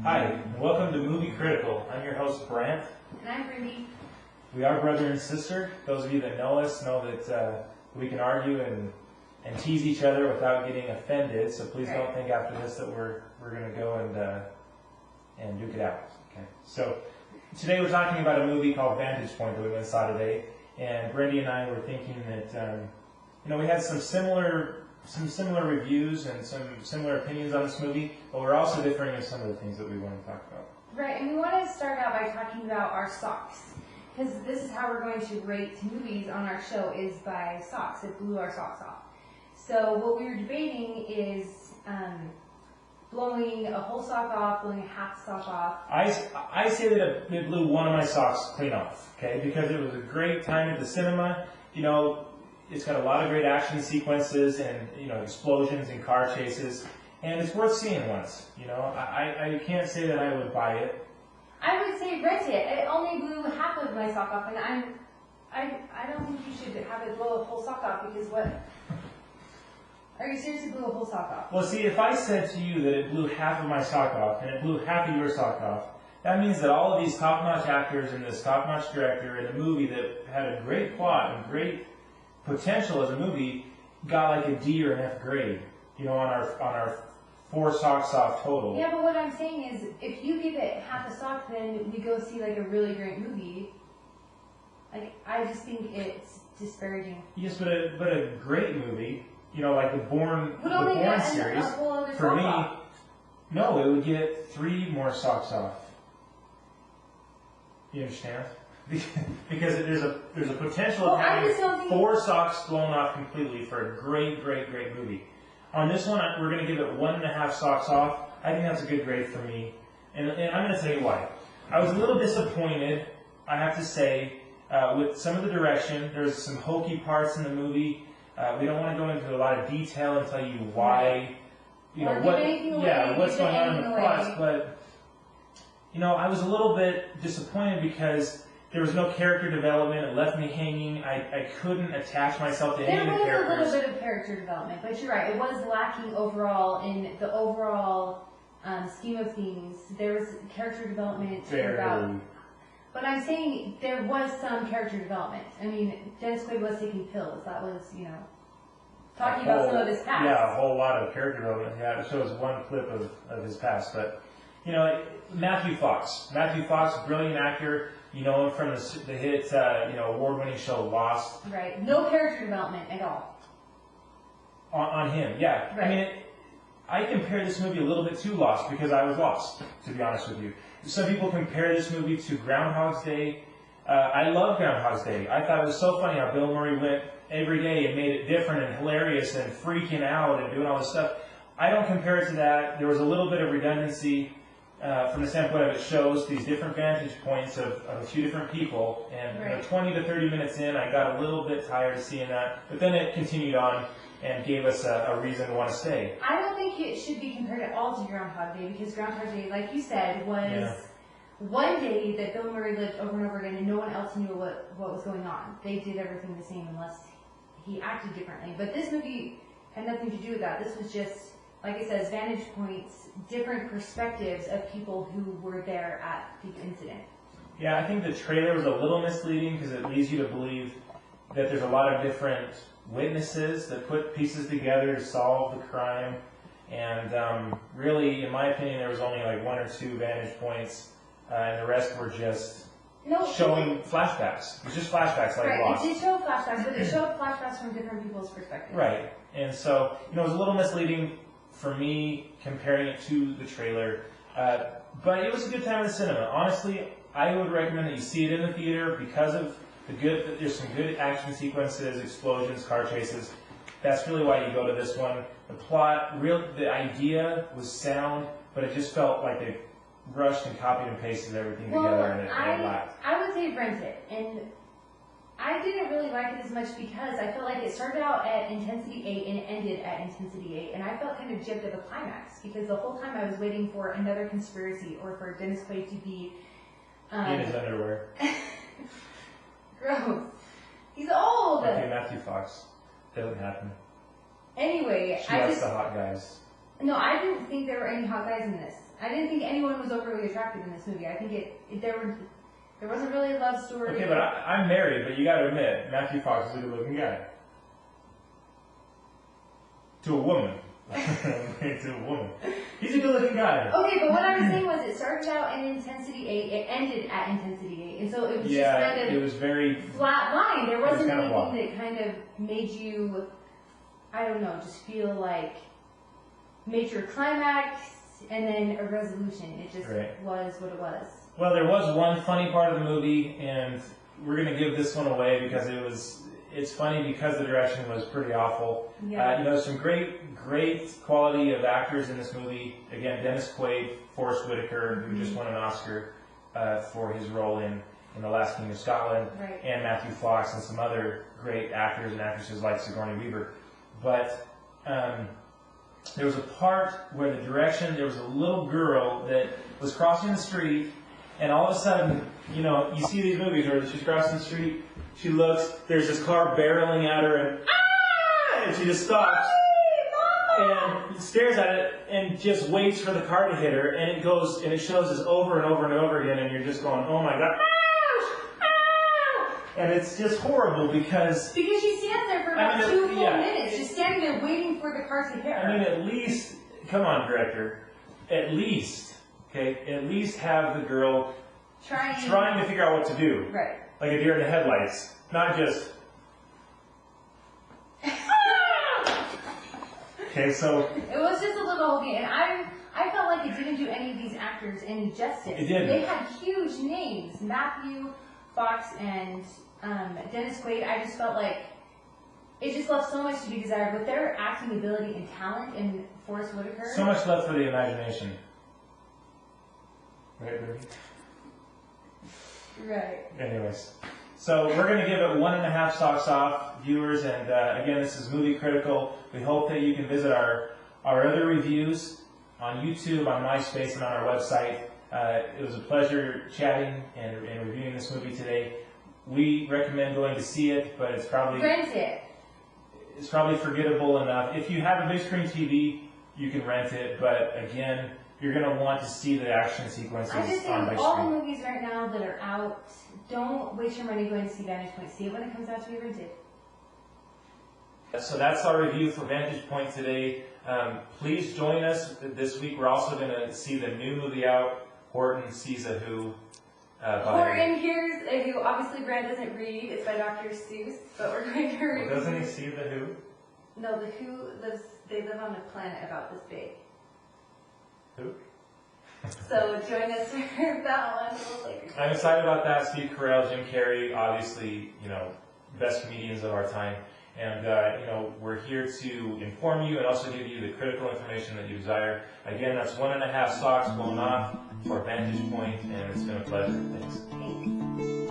Hi, and welcome to Movie Critical. I'm your host, Brant. And I'm Brindy. We are brother and sister. Those of you that know us know that we can argue and tease each other without getting offended, so please don't think after this that we're going to go and duke it out. Okay. So today we're talking about a movie called Vantage Point that we went saw today, and Brindy and I were thinking that we had some similar reviews and some similar opinions on this movie, but we're also differing in some of the things that we want to talk about. Right, and we want to start out by talking about our socks, because this is how we're going to rate movies on our show, is by socks. It blew our socks off. So what we were debating is blowing a whole sock off, blowing a half sock off. I say that it blew one of my socks clean off, okay, because it was a great time at the cinema. It's got a lot of great action sequences and explosions and car chases, and it's worth seeing once. I can't say that I would buy it. I would say rent it. It only blew half of my sock off, and I don't think you should have it blow a whole sock off, because what? Are you seriously blew a whole sock off? Well, see, if I said to you that it blew half of my sock off and it blew half of your sock off, that means that all of these top-notch actors and this top-notch director in a movie that had a great plot and great potential as a movie got like a D or an F grade, on our 4 socks off total. Yeah, but what I'm saying is, if you give it half a sock, then we go see like a really great movie. Like, I just think it's disparaging. Yes, but a great movie, like the Born series, for me, no, it would get 3 more socks off. You understand? Because there's a potential of having 4 socks blown off completely for a great movie. On this one, we're going to give it 1.5 socks off. I think that's a good grade for me, and I'm going to tell you why. I was a little disappointed, I have to say, with some of the direction. There's some hokey parts in the movie. We don't want to go into a lot of detail and tell you why, what's going on in the plot, but I was a little bit disappointed because there was no character development. It left me hanging. I couldn't attach myself to any of the characters. There was a little bit of character development, but you're right. It was lacking overall in the overall scheme of things. There was character development throughout. But I'm saying there was some character development. I mean, Dennis Quaid was taking pills. That was, talking about some of his past. Yeah, a whole lot of character development. Yeah, it shows one clip of his past. But, Matthew Fox, brilliant actor. You know him from the hit, award-winning show Lost. Right. No character development at all. On him, yeah. Right. I mean, I compare this movie a little bit to Lost because I was lost, to be honest with you. Some people compare this movie to Groundhog's Day. I love Groundhog's Day. I thought it was so funny how Bill Murray went every day and made it different and hilarious and freaking out and doing all this stuff. I don't compare it to that. There was a little bit of redundancy. From the standpoint of it shows these different vantage points of a few different people, and 20 to 30 minutes in, I got a little bit tired of seeing that, but then it continued on and gave us a reason to want to stay. I don't think it should be compared at all to Groundhog Day, because Groundhog Day, like you said, was one day that Bill Murray lived over and over again, and no one else knew what was going on. They did everything the same unless he acted differently. But this movie had nothing to do with that. This was just, like it says, vantage points, different perspectives of people who were there at the incident. Yeah, I think the trailer was a little misleading because it leads you to believe that there's a lot of different witnesses that put pieces together to solve the crime. And really, in my opinion, there was only like 1 or 2 vantage points, and the rest were just showing flashbacks. It was just flashbacks like Lost. It did show flashbacks, but it showed flashbacks from different people's perspectives. Right. And so, it was a little misleading for me, comparing it to the trailer, but it was a good time in the cinema. Honestly, I would recommend that you see it in the theater because of there's some good action sequences, explosions, car chases. That's really why you go to this one. The plot, the idea was sound, but it just felt like they rushed and copied and pasted everything together, and it lacked. I would say rent it, and I didn't really like it as much because I felt like it started out at intensity 8 and it ended at intensity 8, and I felt kind of gypped at the climax because the whole time I was waiting for another conspiracy or for Dennis Quaid to be in his underwear. Gross. He's old. Okay, Matthew Fox. Doesn't happen. Anyway, she likes the hot guys. No, I didn't think there were any hot guys in this. I didn't think anyone was overly attractive in this movie. I think there wasn't really a love story. Okay, but I'm married, but you got to admit, Matthew Fox is a good-looking guy. To a woman. To a woman. He's a good-looking guy. Okay, but what I was saying was it started out in Intensity 8, it ended at Intensity 8, and so it was just kind of it was very flat line. There wasn't anything that kind of made you, I don't know, just feel like major climax and then a resolution. It just was what it was. Well, there was one funny part of the movie, and we're going to give this one away because it's funny because the direction was pretty awful. Yeah. Some great quality of actors in this movie. Again, Dennis Quaid, Forrest Whitaker, who just won an Oscar for his role in The Last King of Scotland, and Matthew Fox and some other great actors and actresses like Sigourney Weaver. But there was a part where there was a little girl that was crossing the street, and all of a sudden, you see these movies where she's crossing the street, she looks, there's this car barreling at her, and she just stops and stares at it and just waits for the car to hit her, and it goes and it shows this over and over and over again, and you're just going, oh my god, and it's just horrible because she stands there for about 2 full minutes, just standing there waiting for the car to hit her. I mean, at least, come on, director, at least have the girl trying to figure out what to do. Right. Like a deer in the headlights. Not just... Okay, so... It was just a little hokey, and I felt like it didn't do any of these actors any justice. It didn't. They had huge names. Matthew Fox and Dennis Quaid. I just felt like it just left so much to be desired. With their acting ability and talent in Forrest Whitaker... So much left for the imagination. Right, Brindy? Right. Anyways, so we're going to give it 1.5 socks off, viewers, and again, this is Movie Critical. We hope that you can visit our other reviews on YouTube, on MySpace, and on our website. It was a pleasure chatting and reviewing this movie today. We recommend going to see it, but it's probably... Rent it. It's probably forgettable enough. If you have a big screen TV, you can rent it, but again, you're going to want to see the action sequences on big screen. I just think all the movies right now that are out, don't waste your money going to see Vantage Point. See it when it comes out to be rented. So that's our review for Vantage Point today. Please join us this week. We're also going to see the new movie out, Horton Sees a Who. Horton here's a Who. Obviously, Brant doesn't read. It's by Dr. Seuss, but we're going to read. Well, doesn't he see the Who? No, the Who they live on a planet about this big. Who? So join us for that one. I'm excited about that. Steve Carell, Jim Carrey, obviously, best comedians of our time. And, we're here to inform you and also give you the critical information that you desire. Again, that's 1.5 socks going off for Vantage Point, and it's been a pleasure. Thanks.